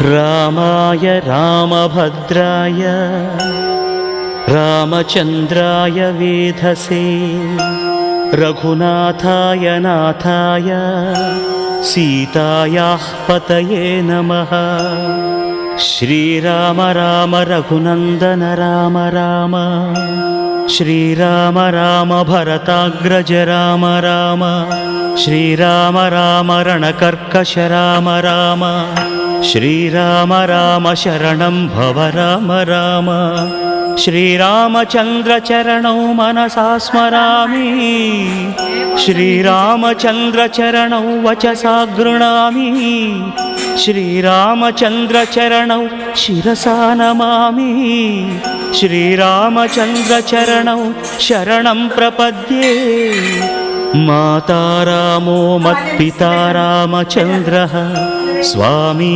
रामाय रामभद्राय रामचन्द्राय वेधसे रघुनाथाय नाथाय सीतायाः पतये नमः। श्रीराम राम रघुनन्दन राम राम श्रीराम राम भरताग्रज राम राम श्रीराम राम रणकर्कश राम राम श्रीराम राम शरणं भव राम राम। श्रीरामचन्द्र चरणौ मनसा स्मरामि श्रीरामचन्द्र चरणौ वचसा गृह्णामि श्रीरामचन्द्र चरणौ शिरसा नमामि श्रीरामचन्द्र चरणौ शरणं प्रपद्ये। माता रामो मत्पिता रामचन्द्रः स्वामी